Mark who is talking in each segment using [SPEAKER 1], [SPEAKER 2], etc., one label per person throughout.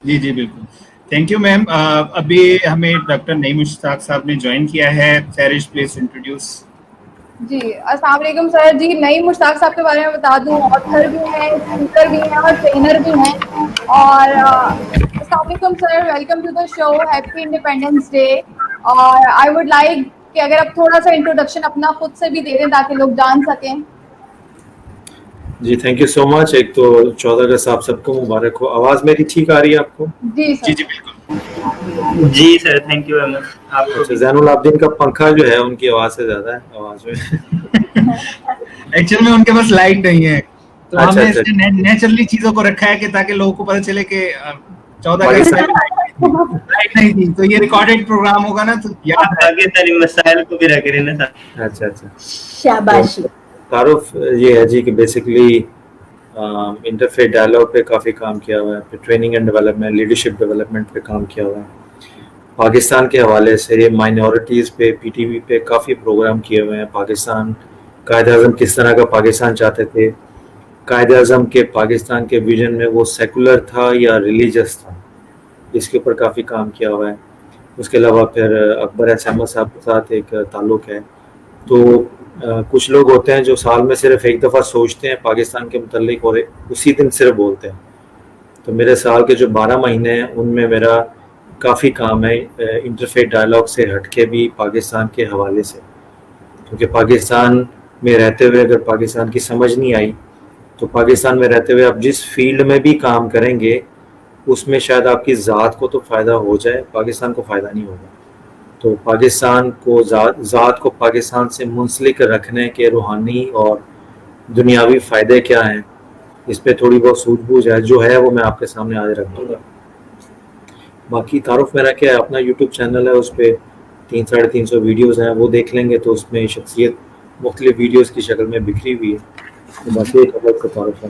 [SPEAKER 1] جی جی بالکل, thank you ma'am. ابھی ہمیں ڈاکٹر نعیم مشتاق صاحب نے جوائن کیا ہے. سیرش پلیز انٹروڈیوس.
[SPEAKER 2] جی السلام علیکم سر. جی نعیم مشتاق صاحب کے بارے میں بتا دوں, آتھر بھی ہیں, اسپیکر بھی ہیں اور ٹرینر بھی ہیں. اور السلام علیکم sir, welcome to the show, happy independence day. اور آئی ووڈ لائک کہ اگر آپ تھوڑا سا انٹروڈکشن اپنا خود سے بھی دے دیں تاکہ لوگ جان سکیں.
[SPEAKER 3] جی تھینک یو سو مچ. ایک تو 14 اگست آپ سب کو مبارک ہو. آواز میری ٹھیک آ رہی ہے آپ کو؟
[SPEAKER 2] جی
[SPEAKER 1] جی
[SPEAKER 2] سر.
[SPEAKER 1] جی بالکل.
[SPEAKER 4] جی سر, تھینک یو ویری مچ. آپ کو
[SPEAKER 3] اچھا, زین العابدین کا پنکھا جو ہے ان کی آواز سے زیادہ ہے آواز میں.
[SPEAKER 1] ایکچوئل میں ان کے پاس لائٹ نہیں ہے, تو ہم
[SPEAKER 3] اچھا
[SPEAKER 1] نے
[SPEAKER 3] اچھا
[SPEAKER 1] نیچرلی چیزوں کو رکھا ہے کہ تاکہ لوگوں کو پتہ چلے کہ 14 اگست لائٹ نہیں تھی, تو یہ ریکارڈڈ پروگرام ہوگا نا, تو یاد ہے.
[SPEAKER 4] پاکستانی مسائل کو بھی رکھ رہے ہیں نا سر.
[SPEAKER 3] اچھا اچھا.
[SPEAKER 2] شاباشی.
[SPEAKER 3] تعارف یہ ہے جی کہ بیسکلی انٹرفیت ڈائلاگ پہ کافی کام کیا ہوا ہے, پھر training and development, leadership development پہ کام کیا ہوا ہے. پاکستان کے حوالے سے مائنورٹیز پہ پی ٹی وی پہ کافی پروگرام کیے ہوئے ہیں. پاکستان, قائد اعظم کس طرح کا پاکستان چاہتے تھے, قائد اعظم کے پاکستان کے ویژن میں وہ سیکولر تھا یا ریلیجس تھا, اس کے اوپر کافی کام کیا ہوا ہے. اس کے علاوہ پھر اکبر ایس احمد صاحب کے ساتھ ایک تعلق ہے. تو کچھ لوگ ہوتے ہیں جو سال میں صرف ایک دفعہ سوچتے ہیں پاکستان کے متعلق اور اسی دن صرف بولتے ہیں. تو میرے سال کے جو 12 مہینے ہیں ان میں میرا کافی کام ہے انٹرفیت ڈائلاگ سے ہٹ کے بھی پاکستان کے حوالے سے, کیونکہ پاکستان میں رہتے ہوئے اگر پاکستان کی سمجھ نہیں آئی تو پاکستان میں رہتے ہوئے آپ جس فیلڈ میں بھی کام کریں گے اس میں شاید آپ کی ذات کو تو فائدہ ہو جائے, پاکستان کو فائدہ نہیں ہوگا. تو پاکستان کو ذات کو پاکستان سے منسلک رکھنے کے روحانی اور دنیاوی فائدے کیا ہیں, اس پہ تھوڑی بہت سوجھ بوجھ ہے جو ہے وہ میں آپ کے سامنے آج رکھ دوں گا. باقی تعارف میرا کیا ہے, اپنا یوٹیوب چینل ہے, اس پہ 300-350 ویڈیوز ہیں, وہ دیکھ لیں گے تو اس میں شخصیت مختلف ویڈیوز کی شکل میں بکھری ہوئی ہے. تو باقی ایک الگ کا تعارف ہے.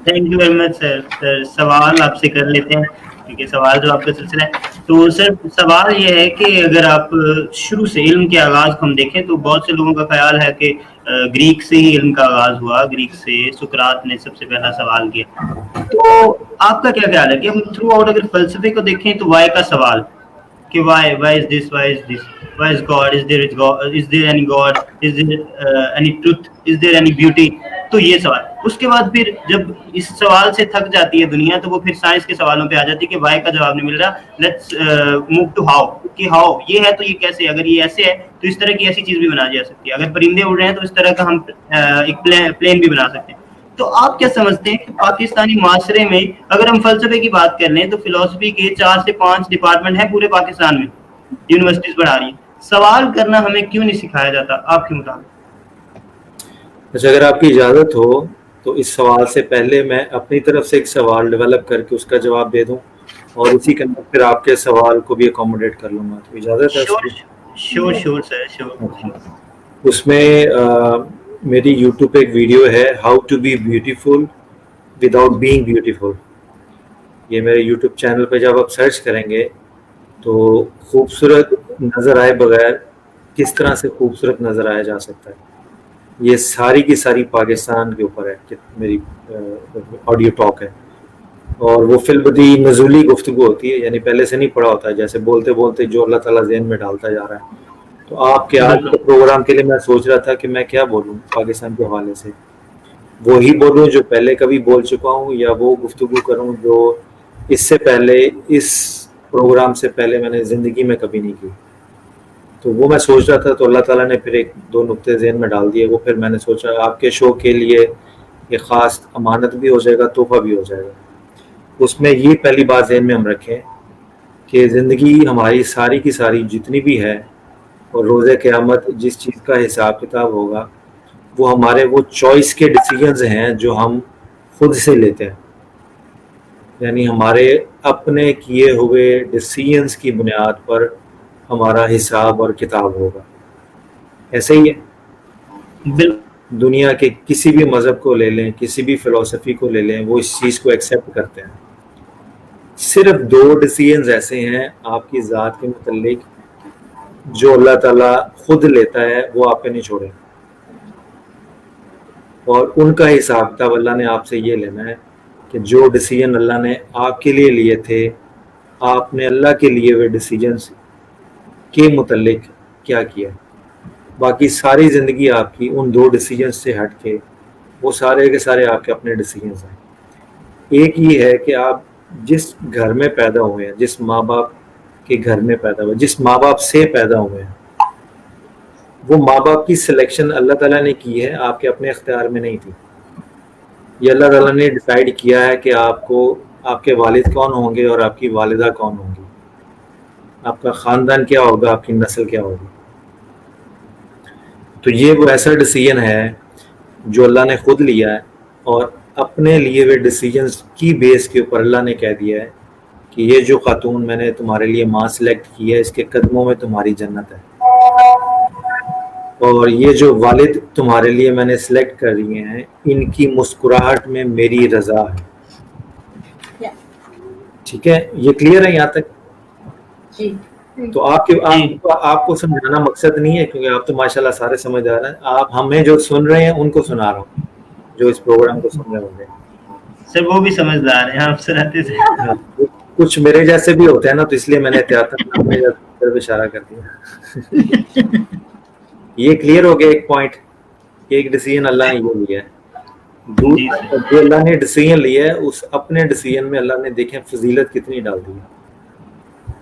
[SPEAKER 4] تھینک یو ویری مچ سر. سر سوال آپ سے کر لیتے ہیں کیونکہ سوال جو آپ کا سلسلہ ہے. تو سر سوال یہ ہے کہ اگر آپ شروع سے علم کے آغاز کو ہم دیکھیں تو بہت سے لوگوں کا خیال ہے کہ گریک سے ہی علم کا آغاز ہوا, گریک سے سقراط نے سب سے پہلا سوال کیا. تو آپ کا کیا خیال ہے کہ ہم تھرو آؤٹ اگر فلسفے کو دیکھیں تو وائی کا سوال کہ why is this, why is this, why is God, is there any God, is there any truth, is there any beauty. تو یہ سوال, اس کے بعد پھر جب اس سوال سے تھک جاتی ہے دنیا تو وہ پھر سائنس کے سوالوں پہ آ جاتی ہے کہ وائی کا جواب نہیں مل رہا, لیٹس موو ٹو ہاؤ, کہ ہاؤ یہ ہے تو یہ کیسے, اگر یہ ایسے ہے تو اس طرح کی ایسی چیز بھی بنائی جا سکتی ہے, اگر پرندے اڑ رہے ہیں تو اس طرح کا ہم ایک پلین بھی بنا سکتے ہیں. تو آپ کیا سمجھتے ہیں کہ پاکستانی معاشرے میں اگر ہم فلسفے کی بات کر لیں تو فلسفی کے 4 سے 5 ڈپارٹمنٹ ہیں پورے پاکستان میں, یونیورسٹیز پڑھا رہی ہیں, سوال کرنا ہمیں کیوں نہیں سکھایا جاتا آپ کے مطابق؟
[SPEAKER 3] اچھا, اگر آپ کی اجازت ہو تو اس سوال سے پہلے میں اپنی طرف سے ایک سوال ڈیولپ کر کے اس کا جواب دے دوں اور اسی کے اندر پھر آپ کے سوال کو بھی اکوموڈیٹ کر لوں گا. تو اجازت ہے اس کی؟
[SPEAKER 4] شور سر, شور.
[SPEAKER 3] اس میں میری یوٹیوب پہ ایک ویڈیو ہے, how to be beautiful without being beautiful. یہ میرے یوٹیوب چینل پہ جب آپ سرچ کریں گے تو خوبصورت نظر آئے بغیر کس طرح سے خوبصورت نظر آیا جا سکتا ہے, یہ ساری کی ساری پاکستان کے اوپر ہے کہ میری آڈیو ٹاک ہے. اور وہ فی البدی نزولی گفتگو ہوتی ہے, یعنی پہلے سے نہیں پڑھا ہوتا ہے, جیسے بولتے بولتے جو اللہ تعالیٰ ذہن میں ڈالتا جا رہا ہے. تو آپ کے آج کے پروگرام کے لیے میں سوچ رہا تھا کہ میں کیا بولوں پاکستان کے حوالے سے, وہی بولوں جو پہلے کبھی بول چکا ہوں یا وہ گفتگو کروں جو اس سے پہلے اس پروگرام سے پہلے میں نے زندگی میں کبھی نہیں کی. تو وہ میں سوچ رہا تھا, تو اللہ تعالیٰ نے پھر 1-2 نقطے ذہن میں ڈال دیے. وہ پھر میں نے سوچا آپ کے شو کے لیے یہ خاص امانت بھی ہو جائے گا, تحفہ بھی ہو جائے گا. اس میں یہ پہلی بات ذہن میں ہم رکھیں کہ زندگی ہماری ساری کی ساری جتنی بھی ہے اور روز قیامت جس چیز کا حساب کتاب ہوگا وہ ہمارے وہ چوائس کے ڈیسیجنز ہیں جو ہم خود سے لیتے ہیں, یعنی ہمارے اپنے کیے ہوئے ڈیسیجنز کی بنیاد پر ہمارا حساب اور کتاب ہوگا. ایسے ہی ہے, دنیا کے کسی بھی مذہب کو لے لیں, کسی بھی فلسفی کو لے لیں, وہ اس چیز کو ایکسیپٹ کرتے ہیں. صرف 2 ڈیسیجنز ایسے ہیں آپ کی ذات کے متعلق جو اللہ تعالیٰ خود لیتا ہے, وہ آپ پہ نہیں چھوڑے, اور ان کا حساب کتاب اللہ نے آپ سے یہ لینا ہے کہ جو ڈیسیجن اللہ نے آپ کے لیے لیے تھے، آپ نے اللہ کے لیے ہوئے ڈیسیجنس کے متعلق کیا کیا. باقی ساری زندگی آپ کی ان 2 ڈیسیجنس سے ہٹ کے وہ سارے کے سارے آپ کے اپنے ڈیسیجنس ہیں. ایک یہ ہے کہ آپ جس گھر میں پیدا ہوئے ہیں، جس ماں باپ کے گھر میں پیدا ہوئے، جس ماں باپ سے پیدا ہوئے ہیں، وہ ماں باپ کی سلیکشن اللہ تعالیٰ نے کی ہے، آپ کے اپنے اختیار میں نہیں تھی. یہ اللہ تعالیٰ نے ڈیسائیڈ کیا ہے کہ آپ کو آپ کے والد کون ہوں گے اور آپ کی والدہ کون ہوں گی، آپ کا خاندان کیا ہوگا، آپ کی نسل کیا ہوگی. تو یہ وہ ایسا ڈیسیجن ہے جو اللہ نے خود لیا ہے، اور اپنے لیے ہوئے ڈیسیجنز کی بیس کے اوپر اللہ نے کہہ دیا ہے کہ یہ جو خاتون میں نے تمہارے لیے ماں سلیکٹ کی ہے، اس کے قدموں میں تمہاری جنت ہے، اور یہ جو والد تمہارے لیے میں نے سلیکٹ کر دیے ہیں، ان کی مسکراہٹ میں میری رضا ہے. ٹھیک ہے، یہ کلیئر ہے یہاں تک؟
[SPEAKER 5] جی
[SPEAKER 3] تو آپ کو سمجھانا مقصد نہیں ہے، کیونکہ آپ تو ماشاءاللہ سارے سمجھدار ہیں. آپ ہمیں جو سن رہے ہیں ان کو سنا رہا ہوں، جو اس پروگرام کو سن رہے ہوں گے.
[SPEAKER 4] سر وہ بھی سمجھدار ہیں، آپ سناتے تھے.
[SPEAKER 3] کچھ میرے جیسے بھی ہوتے ہیں نا، تو اس لیے میں نے احتیاطاً اپنے طرف اشارہ کر دیا. یہ کلیئر ہو گیا ایک پوائنٹ، ایک ڈیسیجن اللہ نے یہ لیا ہے. جو اللہ نے ڈیسیجن لیا ہے، اس اپنے ڈیسیجن میں اللہ نے دیکھیں فضیلت کتنی ڈال دی ہے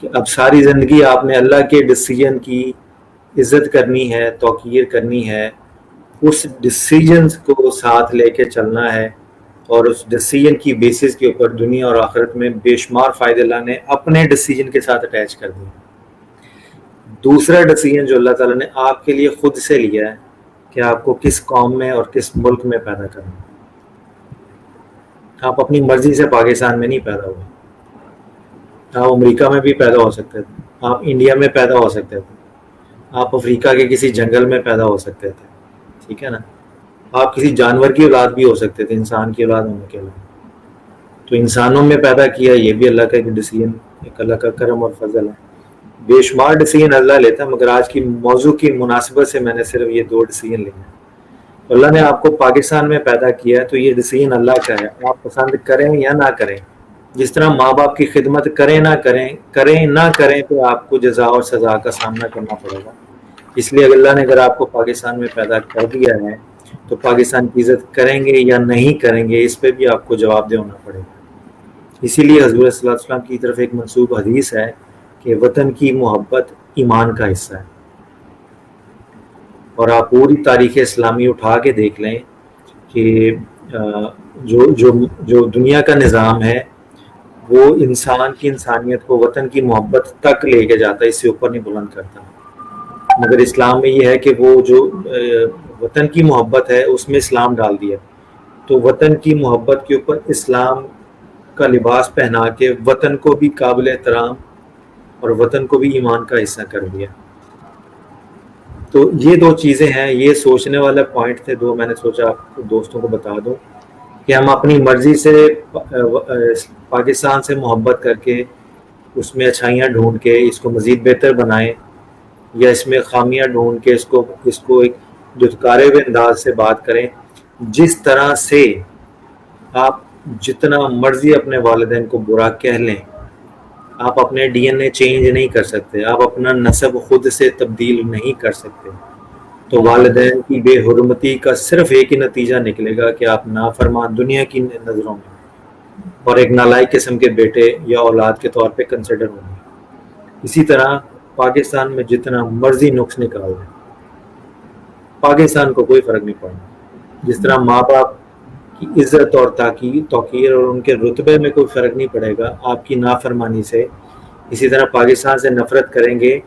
[SPEAKER 3] کہ اب ساری زندگی آپ نے اللہ کے ڈیسیجن کی عزت کرنی ہے، توقیر کرنی ہے، اس ڈیسیجن کو ساتھ لے کے چلنا ہے، اور اس ڈیسیجن کی بیسس کے اوپر دنیا اور آخرت میں بے شمار فائدے اللہ نے اپنے ڈیسیجن کے ساتھ اٹیچ کر دیے. دوسرا ڈیسیجن جو اللہ تعالیٰ نے آپ کے لیے خود سے لیا ہے کہ آپ کو کس قوم میں اور کس ملک میں پیدا کرنا ہے. آپ اپنی مرضی سے پاکستان میں نہیں پیدا ہوئے، آپ امریکہ میں بھی پیدا ہو سکتے تھے، آپ انڈیا میں پیدا ہو سکتے تھے، آپ افریقہ کے کسی جنگل میں پیدا ہو سکتے تھے. ٹھیک ہے نا، آپ کسی جانور کی اولاد بھی ہو سکتے تھے، انسان کی اولاد ہونے کے علاوہ. تو انسانوں میں پیدا کیا، یہ بھی اللہ کا ایک ڈیسیجن، ایک اللہ کا کرم اور فضل ہے. بے شمار ڈیسیجن اللہ لیتا ہے، مگر آج کی موضوع کی مناسبت سے میں نے صرف یہ 2 ڈیسیجن لیے ہیں. اللہ نے آپ کو پاکستان میں پیدا کیا ہے، تو یہ ڈیسیجن اللہ کا ہے، آپ پسند کریں یا نہ کریں. جس طرح ماں باپ کی خدمت کریں نہ کریں تو آپ کو جزا اور سزا کا سامنا کرنا پڑے گا. اس لیے اللہ نے اگر آپ کو پاکستان میں پیدا کر دیا ہے تو پاکستان کی عزت کریں گے یا نہیں کریں گے، اس پہ بھی آپ کو جواب دہ ہونا پڑے گا. اسی لیے حضور صلی اللہ علیہ وسلم کی طرف ایک منسوب حدیث ہے کہ وطن کی محبت ایمان کا حصہ ہے. اور آپ پوری تاریخ اسلامی اٹھا کے دیکھ لیں کہ جو دنیا کا نظام ہے وہ انسان کی انسانیت کو وطن کی محبت تک لے کے جاتا ہے، اس سے اوپر نہیں بلند کرتا. مگر اسلام میں یہ ہے کہ وہ جو وطن کی محبت ہے اس میں اسلام ڈال دیا، تو وطن کی محبت کے اوپر اسلام کا لباس پہنا کے وطن کو بھی قابل احترام اور وطن کو بھی ایمان کا حصہ کر دیا. تو یہ 2 چیزیں ہیں، یہ سوچنے والا پوائنٹ تھے 2، میں نے سوچا آپ کو دوستوں کو بتا دوں کہ ہم اپنی مرضی سے پاکستان سے محبت کر کے اس میں اچھائیاں ڈھونڈ کے اس کو مزید بہتر بنائیں، یا اس میں خامیاں ڈھونڈ کے اس کو ایک دھتکارے ہوئے انداز سے بات کریں. جس طرح سے آپ جتنا مرضی اپنے والدین کو برا کہہ لیں، آپ اپنے ڈی این اے چینج نہیں کر سکتے، آپ اپنا نسب خود سے تبدیل نہیں کر سکتے. تو والدین کی بے حرمتی کا صرف ایک ہی نتیجہ نکلے گا کہ آپ نافرمان دنیا کی نظروں میں اور ایک نالائق قسم کے بیٹے یا اولاد کے طور پہ کنسیڈر ہوں گے. اسی طرح پاکستان میں جتنا مرضی نقص نکال دیں، پاکستان کو کوئی فرق نہیں پڑنا. جس طرح ماں باپ کی عزت اور توقیر اور ان کے رتبے میں کوئی فرق نہیں پڑے گا آپ کی نافرمانی سے، اسی طرح پاکستان سے نفرت کریں گے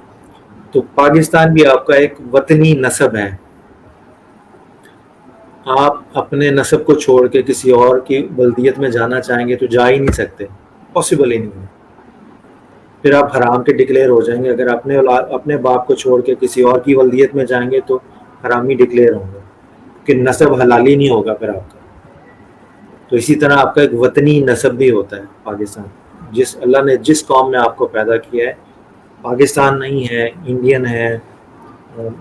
[SPEAKER 3] تو پاکستان بھی آپ کا ایک وطنی نسب ہے. آپ اپنے نسب کو چھوڑ کے کسی اور کی بلدیت میں جانا چاہیں گے تو جا ہی نہیں سکتے، پاسبل ہی نہیں ہے. پھر آپ حرام کے ڈکلیئر ہو جائیں گے. اگر اپنے باپ کو چھوڑ کے کسی اور کی ولدیت میں جائیں گے تو حرامی ڈکلیئر ہوں گے، کہ نسب حلالی نہیں ہوگا پھر آپ کا. تو اسی طرح آپ کا ایک وطنی نسب بھی ہوتا ہے پاکستان. اللہ نے جس قوم میں آپ کو پیدا کیا ہے، پاکستان نہیں ہے، انڈین ہے،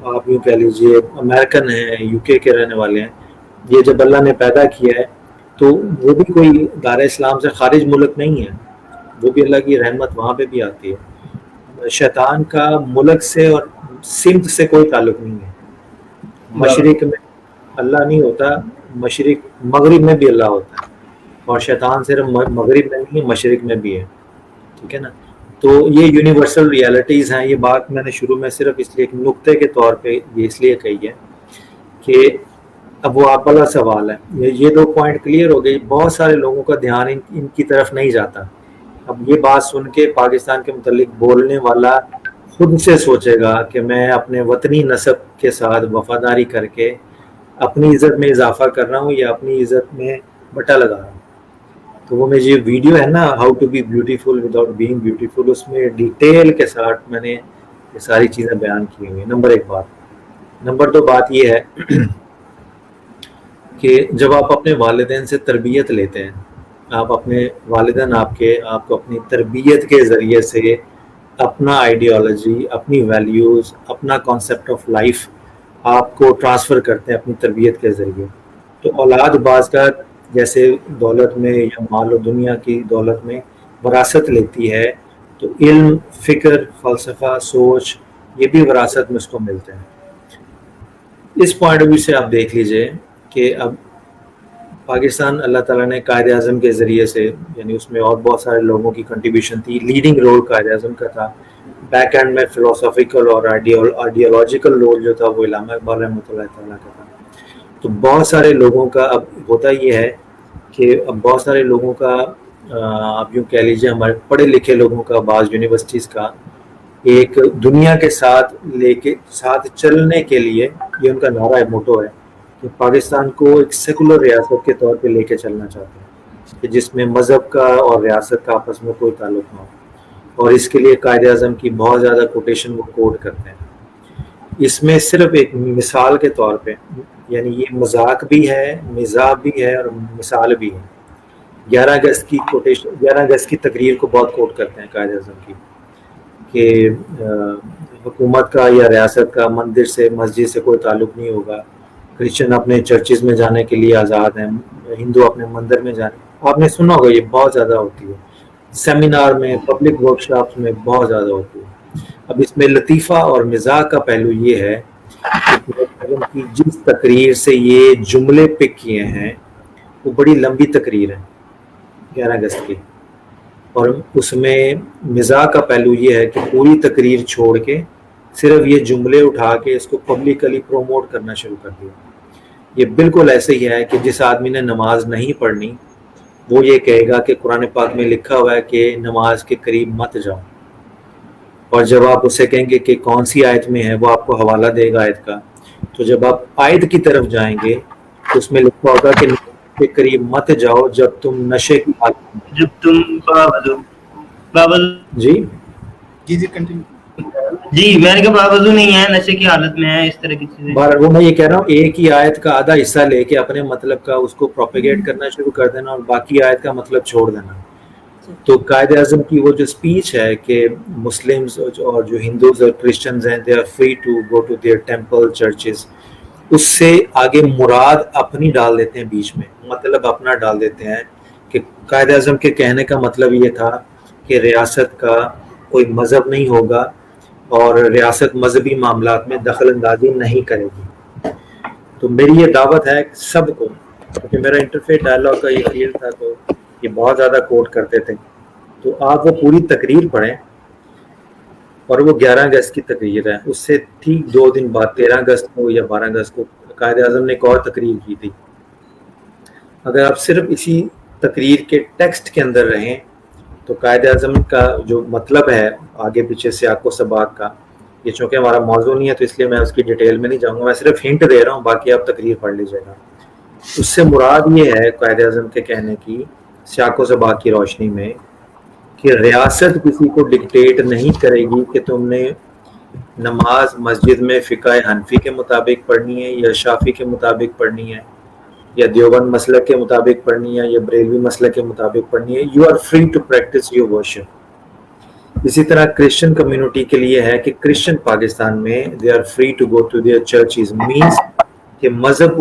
[SPEAKER 3] آپ یوں کہہ لیجئے امریکن ہیں، UK کے رہنے والے ہیں، یہ جب اللہ نے پیدا کیا ہے تو تو وہ بھی کوئی دار اسلام سے خارج ملک نہیں ہے، وہ بھی اللہ کی رحمت وہاں پہ بھی آتی ہے۔ شیطان کا ملک سے اور سمت سے کوئی تعلق نہیں ہے۔ مشرق میں اللہ نہیں ہوتا، مشرق مغرب میں بھی اللہ ہوتا ہے، اور شیطان صرف مغرب میں نہیں ہے، مشرق میں بھی ہے، ٹھیک ہے نا۔ تو یہ یونیورسل ریالٹیز ہیں۔ یہ بات میں نے شروع میں صرف اس لیے ایک نقطے کے طور پہ یہ اس لیے کہی ہے کہ اب وہ آپ والا سوال ہے، یہ 2 پوائنٹ کلیئر ہو گئی۔ بہت سارے لوگوں کا دھیان ان کی طرف نہیں جاتا۔ اب یہ بات سن کے پاکستان کے متعلق بولنے والا خود سے سوچے گا کہ میں اپنے وطنی نسب کے ساتھ وفاداری کر کے اپنی عزت میں اضافہ کر رہا ہوں یا اپنی عزت میں بٹا لگا رہا ہوں۔ تو وہ میری ویڈیو ہے نا، how to be beautiful without being beautiful, اس میں ڈیٹیل کے ساتھ میں نے یہ ساری چیزیں بیان کی ہوئی ہیں۔ نمبر 1 بات۔ نمبر 2 بات یہ ہے کہ جب آپ اپنے والدین سے تربیت لیتے ہیں، آپ اپنے والدین آپ کو اپنی تربیت کے ذریعے سے اپنا آئیڈیالوجی، اپنی ویلیوز، اپنا کانسیپٹ آف لائف آپ کو ٹرانسفر کرتے ہیں اپنی تربیت کے ذریعے، تو اولاد بعض کا جیسے دولت میں یا مال و دنیا کی دولت میں وراثت لیتی ہے، تو علم، فکر، فلسفہ، سوچ یہ بھی وراثت میں اس کو ملتے ہیں۔ اس پوائنٹ آف ویو سے آپ دیکھ لیجئے کہ اب پاکستان اللہ تعالیٰ نے قائد اعظم کے ذریعے سے، یعنی اس میں اور بہت سارے لوگوں کی کنٹریبیوشن تھی، لیڈنگ رول قائد اعظم کا تھا، بیک اینڈ میں فلسافیکل اور آئیڈیالوجیکل رول جو تھا وہ علامہ اقبال رحمۃ اللہ تعالیٰ کا تھا۔ تو بہت سارے لوگوں کا اب ہوتا یہ ہے کہ اب بہت سارے لوگوں کا آپ یوں کہہ لیجیے ہمارے پڑھے لکھے لوگوں کا، بعض یونیورسٹیز کا ایک دنیا کے ساتھ چلنے کے لیے یہ ان کا نعرہ ہے، موٹو ہے کہ پاکستان کو ایک سیکولر ریاست کے طور پہ لے کے چلنا چاہتے ہیں، کہ جس میں مذہب کا اور ریاست کا آپس میں کوئی تعلق نہ ہو، اور اس کے لیے قائد اعظم کی بہت زیادہ کوٹیشن وہ کوٹ کرتے ہیں۔ اس میں صرف ایک مثال کے طور پہ، یعنی یہ مذاق بھی ہے، مزاح بھی ہے اور مثال بھی ہے۔ 11 اگست کی کوٹیشن، 11 اگست کی تقریر کو بہت کوٹ کرتے ہیں قائد اعظم کی، کہ حکومت کا یا ریاست کا مندر سے، مسجد سے کوئی تعلق نہیں ہوگا، کرسچن اپنے چرچز میں جانے کے لیے آزاد ہیں، ہندو اپنے مندر میں جانے، آپ نے سنا ہوگا یہ بہت زیادہ ہوتی ہے، سیمینار میں، پبلک ورک شاپس میں بہت زیادہ ہوتی ہے۔ اب اس میں لطیفہ اور مزاح کا پہلو یہ ہے کہ جس تقریر سے یہ جملے پک کیے ہیں وہ بڑی لمبی تقریر ہے 11 اگست کی، اور اس میں مزاح کا پہلو یہ ہے کہ پوری تقریر چھوڑ کے صرف یہ جملے اٹھا کے اس کو پبلکلی پروموٹ کرنا شروع کر دیا۔ یہ بالکل ایسے ہی ہے کہ جس آدمی نے نماز نہیں پڑھنی وہ یہ کہے گا کہ قرآن پاک میں لکھا ہوا ہے کہ نماز کے قریب مت جاؤ، اور جب آپ اسے کہیں گے کہ کون سی آیت میں ہے وہ آپ کو حوالہ دے گا آیت کا، تو جب آپ آیت کی طرف جائیں گے تو اس میں لکھا ہوگا کہ نماز کے قریب مت جاؤ جب تم نشے کی حالت میں،
[SPEAKER 4] جب تم
[SPEAKER 1] جی کنٹینیو۔
[SPEAKER 4] جی میں نے کہا باوضو نہیں ہے، نشے کی حالت میں ہے، اس طرح کی چیزیں۔
[SPEAKER 3] وہ میں یہ کہہ رہا ہوں ایک ہی آیت کا آدھا حصہ لے کے اپنے مطلب کا اس کو پروپیگیٹ کرنا شروع کر دینا اور باقی آیت کا مطلب چھوڑ دینا۔ تو قائد اعظم کی وہ جو اسپیچ ہے کہ مسلمز اور جو ہندوز اور کرسچنز ہیں they are free to go to their temple churches، اس سے آگے مراد اپنی ڈال دیتے ہیں، بیچ میں مطلب اپنا ڈال دیتے ہیں، کہ قائد اعظم کے کہنے کا مطلب یہ تھا کہ ریاست کا کوئی مذہب نہیں ہوگا اور ریاست مذہبی معاملات میں دخل اندازی نہیں کرے گی۔ تو میری یہ دعوت ہے سب کو، کیونکہ میرا انٹرفیت ڈائلاگ کا یہ فیلڈ تھا تو یہ بہت زیادہ کوٹ کرتے تھے، تو آپ وہ پوری تقریر پڑھیں، اور وہ 11 اگست کی تقریر ہے، اس سے ٹھیک 2 دن بعد 13 اگست کو یا 12 اگست کو قائد اعظم نے ایک اور تقریر کی تھی۔ اگر آپ صرف اسی تقریر کے ٹیکسٹ کے اندر رہیں تو قائد اعظم کا جو مطلب ہے آگے پیچھے سیاق و سباق کا، یہ چونکہ ہمارا موضوع نہیں ہے تو اس لیے میں اس کی ڈیٹیل میں نہیں جاؤں گا، میں صرف ہنٹ دے رہا ہوں، باقی آپ تقریر پڑھ لیجیے گا۔ اس سے مراد یہ ہے قائد اعظم کے کہنے کی سیاق و سباق کی روشنی میں کہ ریاست کسی کو ڈکٹیٹ نہیں کرے گی کہ تم نے نماز مسجد میں فقہ حنفی کے مطابق پڑھنی ہے یا شافعی کے مطابق پڑھنی ہے یا دیوبند مسلک کے مطابق پڑھنی ہے یا بریلوی مسلک کے مطابق پڑھنی ہے۔ You are free to practise your worship. اسی طرح کرسچن کمیونٹی کے لیے ہے کہ کرسچن پاکستان میں they are free to go to their churches, means کہ مذہب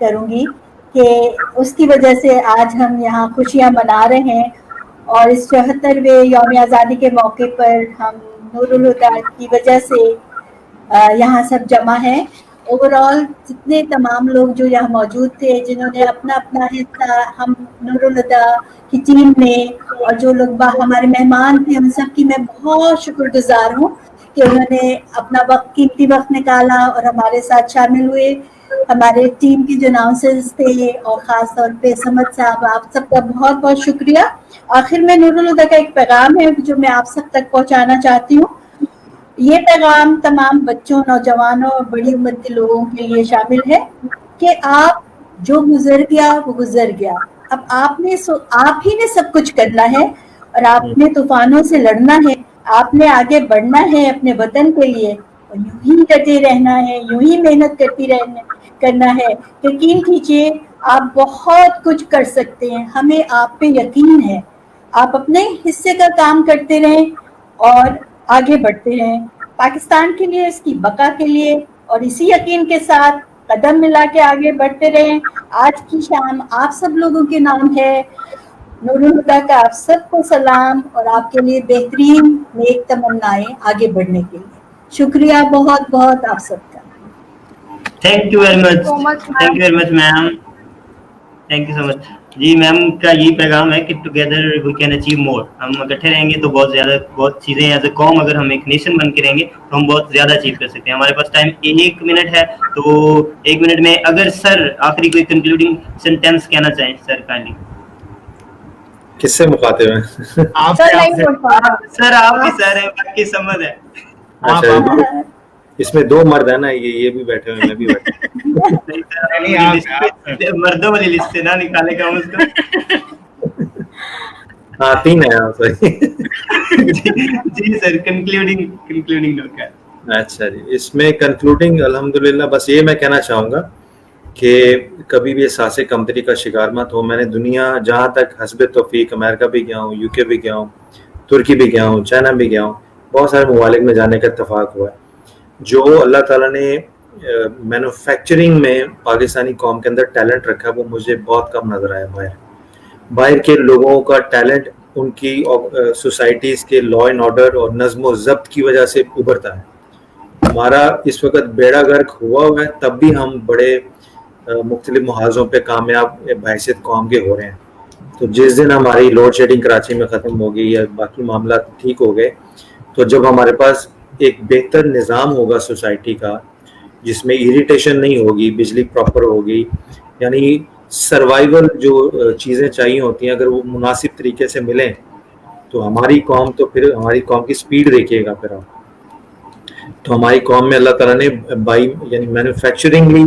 [SPEAKER 5] کروں گی کہ اس کی وجہ سے آج ہم یہاں خوشیاں منا رہے ہیں اور اس 74ویں یوم آزادی کے موقع پر ہم نور الہدیٰ کی وجہ سے یہاں سب جمع ہیں. اوور آل جتنے تمام لوگ جو یہاں موجود تھے جنہوں نے اپنا اپنا حصہ ہم نور الہدیٰ کی ٹیم میں اور جو لوگ ہمارے مہمان تھے ان سب کی میں بہت شکر گزار ہوں کہ انہوں نے اپنا وقت قیمتی وقت نکالا اور ہمارے ساتھ شامل ہوئے. ہمارے ٹیم کے جو اناؤنسرز تھے اور خاص طور پہ سمد صاحب آپ سب کا بہت بہت شکریہ. آخر میں نور الہدیٰ کا ایک پیغام ہے جو میں آپ سب تک پہنچانا چاہتی ہوں. یہ پیغام تمام بچوں نوجوانوں اور بڑی عمر کے لوگوں کے لیے شامل ہے کہ آپ جو گزر گیا وہ گزر گیا. اب آپ ہی نے سب کچھ کرنا ہے اور آپ نے طوفانوں سے لڑنا ہے. آپ نے آگے بڑھنا ہے اپنے وطن کے لیے اور یوں ہی ڈٹے رہنا ہے, یوں ہی محنت کرنا ہے. یقین کیجیے آپ بہت کچھ کر سکتے ہیں, ہمیں آپ پہ یقین ہے. آپ اپنے حصے کا کام کرتے رہیں اور آگے بڑھتے رہیں پاکستان کے لیے, اس کی بقا کے لیے, اور اسی یقین کے ساتھ قدم ملا کے آگے بڑھتے رہیں. آج کی شام آپ سب لوگوں کے نام ہے. نور الہدیٰ کا آپ سب کو سلام اور آپ کے لیے بہترین نیک تمنائیں آگے بڑھنے کے لیے. شکریہ بہت بہت آپ سب کا.
[SPEAKER 4] Thank you very much, thank you very much ma'am, thank you so much. جی میم کا یہی پیغام ہے کہ together we can achieve more. ہم اکٹھے رہیں گے تو بہت چیزیں ایز اے قوم, اگر ہم ایک نیشن بن کے رہیں گے تو ہم بہت زیادہ اچیو کر سکتے ہیں. ہمارے پاس ٹائم 1 منٹ ہے, تو 1 منٹ میں اگر سر آخری کوئی کنکلوڈنگ سینٹینس کہنا چاہیں سر کائنڈلی.
[SPEAKER 3] کس سے مخاطب ہیں؟
[SPEAKER 4] سر آپ ہی سر ہے, باقی سمجھ ہے.
[SPEAKER 3] اچھا اس میں 2 مرد ہیں نا, یہ بھی بیٹھے ہوئے, میں بھی بیٹھا.
[SPEAKER 4] مردوں والی لسٹ سے نہ نکالے گا اس کو.
[SPEAKER 3] ہاں 3 ہے.
[SPEAKER 4] جی سر کنکلوڈنگ نوٹ کا.
[SPEAKER 3] اچھا جی, اس میں کنکلوڈنگ الحمدللہ بس یہ میں کہنا چاہوں گا کہ کبھی بھی احساس کمتری کا شکار مت ہو. میں نے دنیا جہاں تک حسب توفیق امریکہ بھی گیا ہوں, UK بھی گیا ہوں, ترکی بھی گیا ہوں, چائنا بھی گیا ہوں, بہت سارے ممالک میں جانے کا اتفاق ہوا ہے. جو اللہ تعالیٰ نے مینوفیکچرنگ میں پاکستانی قوم کے اندر ٹیلنٹ رکھا وہ مجھے بہت کم نظر آیا. باہر کے لوگوں کا ٹیلنٹ ان کی سوسائٹیز کے لا اینڈ آرڈر اور نظم و ضبط کی وجہ سے ابھرتا ہے. ہمارا اس وقت بیڑا غرق ہوا ہے, تب بھی ہم بڑے مختلف محاذوں پہ کامیاب بحیثیت قوم کے ہو رہے ہیں. تو جس دن ہماری لوڈ شیڈنگ کراچی میں ختم ہوگی یا باقی معاملات ٹھیک ہو گئے, تو جب ہمارے پاس ایک بہتر نظام ہوگا سوسائٹی کا جس میں اریٹیشن نہیں ہوگی, بجلی پراپر ہوگی, یعنی سروائیول جو چیزیں چاہیے ہوتی ہیں اگر وہ مناسب طریقے سے ملیں تو ہماری قوم, تو پھر ہماری قوم کی سپیڈ دیکھیے گا. پھر تو ہماری قوم میں اللہ تعالیٰ نے یعنی مینوفیکچرنگلی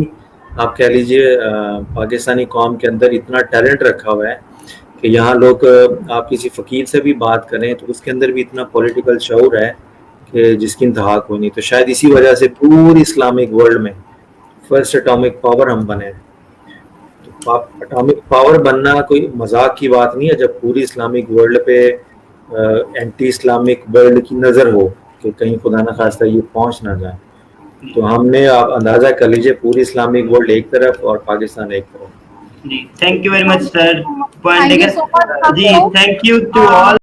[SPEAKER 3] آپ کہہ لیجئے پاکستانی قوم کے اندر اتنا ٹیلنٹ رکھا ہوا ہے کہ یہاں لوگ, آپ کسی فقیر سے بھی بات کریں تو اس کے اندر بھی اتنا پولیٹیکل شعور ہے کہ جس کی انتہا کوئی نہیں. تو شاید اسی وجہ سے پوری اسلامک ورلڈ میں فرسٹ اٹامک پاور ہم بنے. تو اٹامک پاور بننا کوئی مذاق کی بات نہیں ہے جب پوری اسلامک ورلڈ پہ اینٹی اسلامک ورلڈ کی نظر ہو کہ کہیں خدا نہ خواستہ یہ پہنچ نہ جائے. تو ہم نے, آپ اندازہ کر لیجئے, پوری اسلامک ورلڈ ایک طرف اور پاکستان ایک طرف.
[SPEAKER 4] جی thank you very much sir. جی تھینک یو ٹو آل.